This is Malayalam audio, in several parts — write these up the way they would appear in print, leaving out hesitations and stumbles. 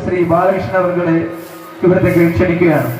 ശ്രീ ബാലകൃഷ്ണൻ അവരുടെ ഇവിടത്തേക്ക് ക്ഷണിക്കുകയാണ്.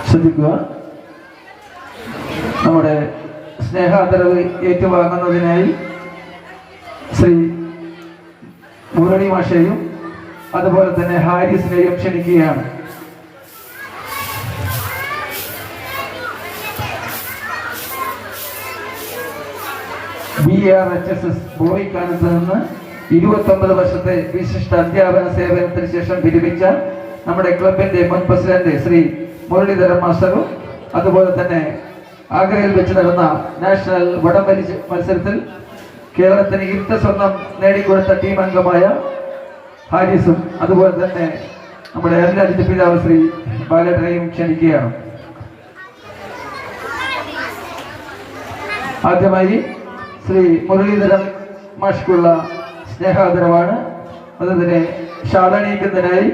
ശ്രദ്ധിക്കുക. നമ്മുടെ സ്നേഹാദരവ് ഏറ്റുവാങ്ങുന്നതിനായി ശ്രീ മുരളി മാഷയും അതുപോലെ തന്നെ ഹാരിസിനെയും ക്ഷണിക്കുകയാണ്. BRHSS ബോയിക്കാനത്ത് നിന്ന് 29 വർഷത്തെ വിശിഷ്ട അധ്യാപന സേവനത്തിന് ശേഷം വിരമിച്ച നമ്മുടെ ക്ലബിന്റെ മുൻ പ്രസിഡന്റ് ശ്രീ മുരളീധരൻ മാസ്റ്ററും അതുപോലെ തന്നെ ആഗ്രയിൽ വെച്ച് നടന്ന നാഷണൽ വടംവലി മത്സരത്തിൽ കേരളത്തിന് ഇരട്ട സ്വർണം നേടിക്കൊടുത്ത ടീം അംഗമായ ഹാരിസും അതുപോലെ തന്നെ നമ്മുടെ അരുൺരാജിന്റെ പിതാവ് ശ്രീ ബാലേട്ടനെയും ക്ഷണിക്കുകയാണ്. ആദ്യമായി ശ്രീ മുരളീധരൻ മാഷ്ക്കുള്ള സ്നേഹാദരവാണ്. അതുതന്നെ ഷാളണിയിക്കുന്നതിനായി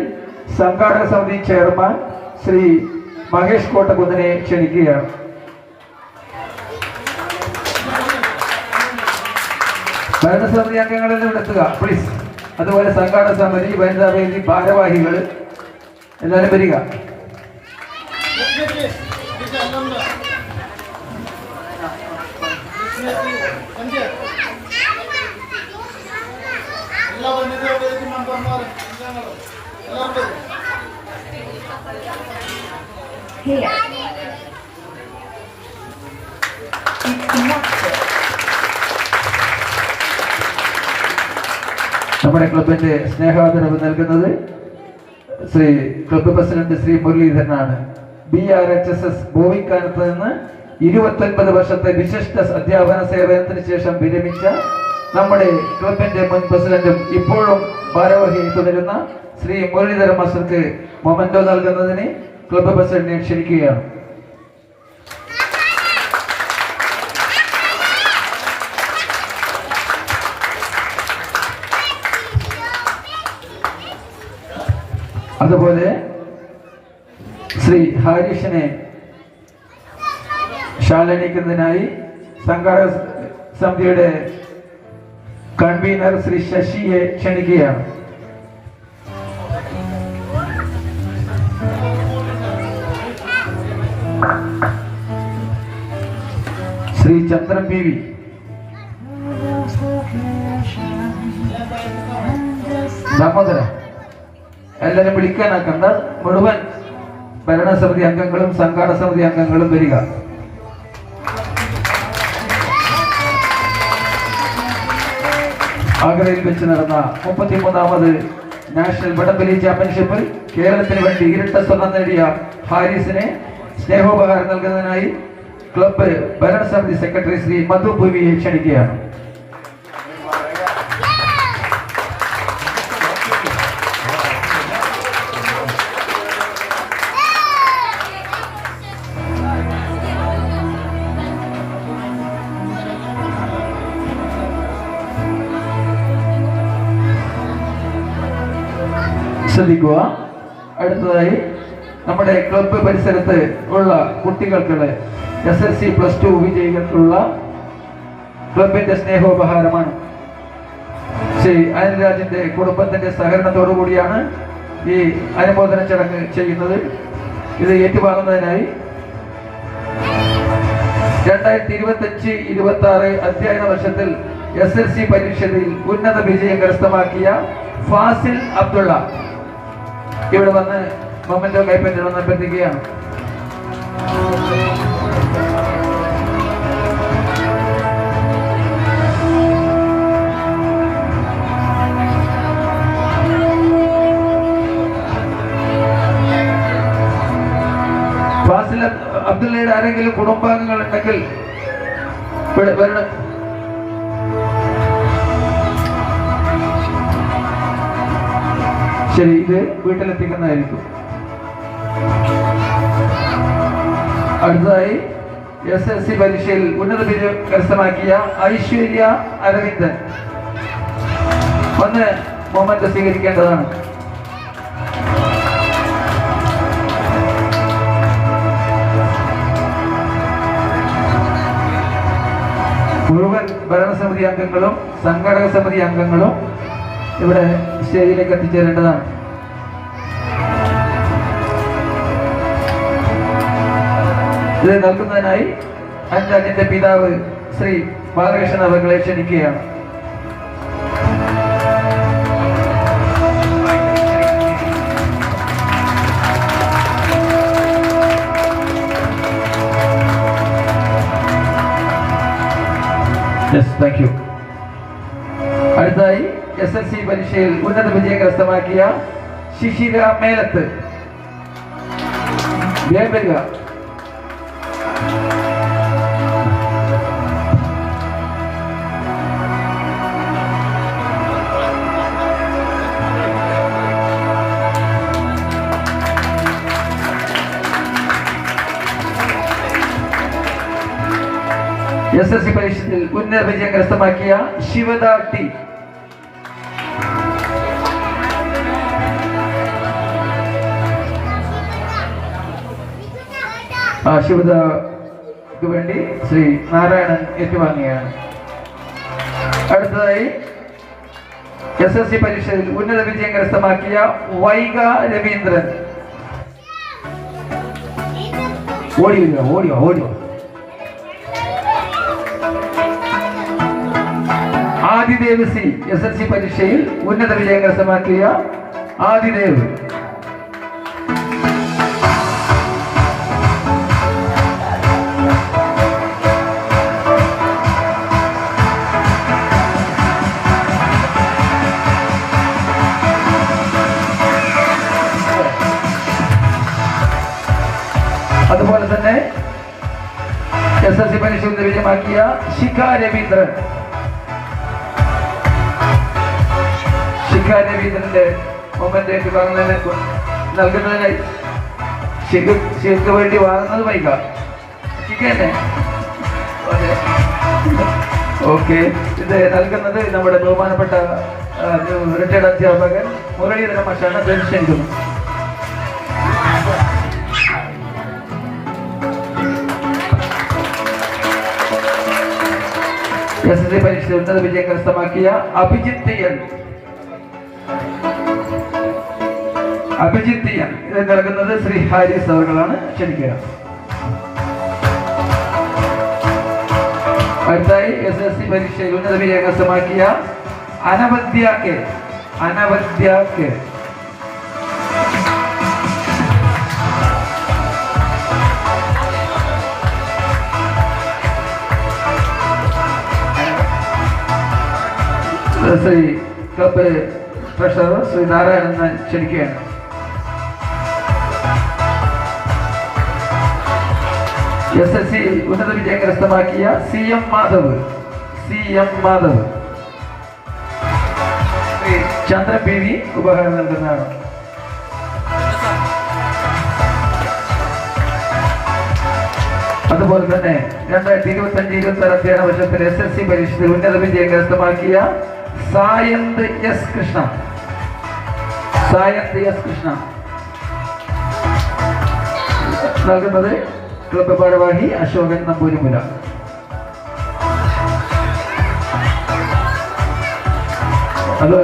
സംഘാടക സമിതി ചെയർമാൻ ശ്രീ മഹേഷ് കോട്ടക്കുന്നിനെ ക്ഷണിക്കുകയാണ്. ഭരണസമിതി അംഗങ്ങളെല്ലാം എത്തുക പ്ലീസ്. അതുപോലെ സംഘാടക സമിതി വനിതാ വേദി ഭാരവാഹികൾ എല്ലാവരും വരിക. നമ്മുടെ ക്ലബിന്റെ സ്നേഹാദരവ് നൽകുന്നത് ശ്രീ ക്ലബ് പ്രസിഡന്റ് ശ്രീ മുരളീധരനാണ്. BRHSS ബോവിക്കാനത്ത് നിന്ന് 29 വർഷത്തെ വിശിഷ്ട അധ്യാപന സേവനത്തിന് ശേഷം വിരമിച്ച നമ്മുടെ ക്ലബിന്റെ മുൻ പ്രസിഡന്റും ഇപ്പോഴും ഭാരവാഹിയായി തുടരുന്ന ശ്രീ മുരളീധരൻ മാസ്റ്റർക്ക് മൊമെന്റോ നൽകുന്നതിന് ക്ലബ് പ്രസിഡന്റിനെ ക്ഷണിക്കുകയാണ്. അതുപോലെ ശ്രീ ഹാരിഷിനെ ഷാലണിക്കുന്നതിനായി സംഘാടക സമിതിയുടെ കൺവീനർ ശ്രീ ശശിയെ ക്ഷണിക്കുകയാണ്. ശ്രീ ചന്ദ്രൻ PV, ദാമോദര എല്ലാവരും വിളിക്കാനാക്കണ്ട. മുഴുവൻ ഭരണസമിതി അംഗങ്ങളും സംഘാടക സമിതി അംഗങ്ങളും വരിക. ആഗ്രയിൽ വെച്ച് നടന്ന 33ാമത് നാഷണൽ വടംവലി ചാമ്പ്യൻഷിപ്പിൽ കേരളത്തിന് വേണ്ടി ഇരട്ട സ്വർണം നേടിയ ഹാരിസിനെ സ്നേഹോപഹാരം നൽകുന്നതിനായി ക്ലബ്ബ് ഭരണസമിതി സെക്രട്ടറി ശ്രീ മധു ഭൂവിയെ ക്ഷണിക്കുകയാണ്. ശ്രദ്ധിക്കുക. അടുത്തതായി നമ്മുടെ ക്ലബ്ബ് പരിസരത്ത് ഉള്ള കുട്ടികൾക്കുള്ള SSLC+2 വിജയികൾക്കുള്ള ക്ലബിന്റെ സ്നേഹോപഹാരമാണ്. ശ്രീ അരുൺരാജിന്റെ കുടുംബത്തിന്റെ സഹകരണത്തോടു കൂടിയാണ് ഈ അനുമോദന ചടങ്ങ് ചെയ്യുന്നത്. ഇത് ഏറ്റുവാങ്ങുന്നതിനായി 2025-26 അധ്യയന വർഷത്തിൽ SSLC പരീക്ഷയിൽ ഉന്നത വിജയം കരസ്ഥമാക്കിയ ഫാസിൽ അബ്ദുള്ള ഇവിടെ വന്ന് മൊമെന്റോ കൈപ്പറ്റണമെന്ന് അഭ്യർത്ഥിക്കുകയാണ്. അബ്ദുള്ളയുടെ ആരെങ്കിലും കുടുംബാംഗങ്ങൾ ഉണ്ടെങ്കിൽ വരണം. ശരി, ഇത് വീട്ടിലെത്തിക്കുന്നതായിരിക്കും. അടുത്തതായി SSC പരീക്ഷയിൽ ഉന്നത വിജയം കരസ്ഥമാക്കിയ ഐശ്വര്യ അരവിന്ദൻ വന്ന് മൊമെന്റ് സ്വീകരിക്കേണ്ടതാണ്. മുഴുവൻ ഭരണസമിതി അംഗങ്ങളും സംഘടക സമിതി അംഗങ്ങളും ഇവിടെ സ്റ്റേജിലേക്ക് എത്തിച്ചേരേണ്ടതാണ്. ഇത് നൽകുന്നതിനായി അഞ്ചാഞ്ഞിന്റെ പിതാവ് ശ്രീ ബാലകൃഷ്ണൻ അവരെ ക്ഷണിക്കുകയാണ്. Thank you. അടുത്തായി SSC പരീക്ഷയിൽ ഉന്നത വിജയം കരസ്ഥമാക്കിയ ശിശിര മേലത്ത് വരിക. SSC പരീക്ഷയിൽ ഉന്നത വിജയം കരസ്ഥമാക്കിയ ശിവദ ടി. ശിവദക്ക് വേണ്ടി ശ്രീ നാരായണൻ ഏറ്റുവാങ്ങിയാണ്. അടുത്തതായി SSC പരീക്ഷയിൽ ഉന്നത വിജയം കരസ്ഥമാക്കിയ വൈഗ രവീന്ദ്രൻ. ഓടിയോ. ആദിദേവ് സി. SSC പരീക്ഷയിൽ ഉന്നത വിജയം കരസ്ഥമാക്കിയ ആദിദേവ്. അതുപോലെ തന്നെ SSC പരീക്ഷയിൽ വിജയമാക്കിയ ശിഖ രവീന്ദ്രൻ. രവീന്ദ്രന്റെ മൊമെന്റ് നൽകുന്നതിനായി ശിഖയ്ക്ക് വേണ്ടി വാങ്ങുന്നത് വൈകാം. ശിഖന്നെ ഓക്കെ. ഇത് നൽകുന്നത് നമ്മുടെ ബഹുമാനപ്പെട്ട റിട്ടയർഡ് അധ്യാപകൻ മുരളീധരൻ മാഷാണ്. ക്ഷണിക്കുന്നു. SSC പരീക്ഷ ഉന്നത വിജയം കരസ്ഥമാക്കിയ അഭിജിത്ത് എൻ. ഇത് നൽകുന്നത് ശ്രീ ഹാരിസ് അവർകളാണ്. ക്ഷണിക്കുക. അടുത്തായി SSC പരീക്ഷയിൽ ഉന്നത വിജയം കരസ്ഥമാക്കിയ Anavadya K. Shri club treasurer Shri Narayanan ക്ഷണിക്കുകയാണ്. SSC ഉന്നത വിജയം കരസ്ഥമാക്കിയ CM മാധവ്. ചന്ദ്രൻ PV ഉപഹാരം നൽകുന്നതാണ്. അതുപോലെ തന്നെ 2025-26 അധ്യയന വർഷത്തിൽ SSC പരീക്ഷയിൽ ഉന്നത വിജയം കരസ്ഥമാക്കിയ സായന്ത് എസ് കൃഷ്ണ നൽകുന്നത് ക്ലബ് ഭാരവാഹി അശോകൻ നമ്പൂരിമുല. അത്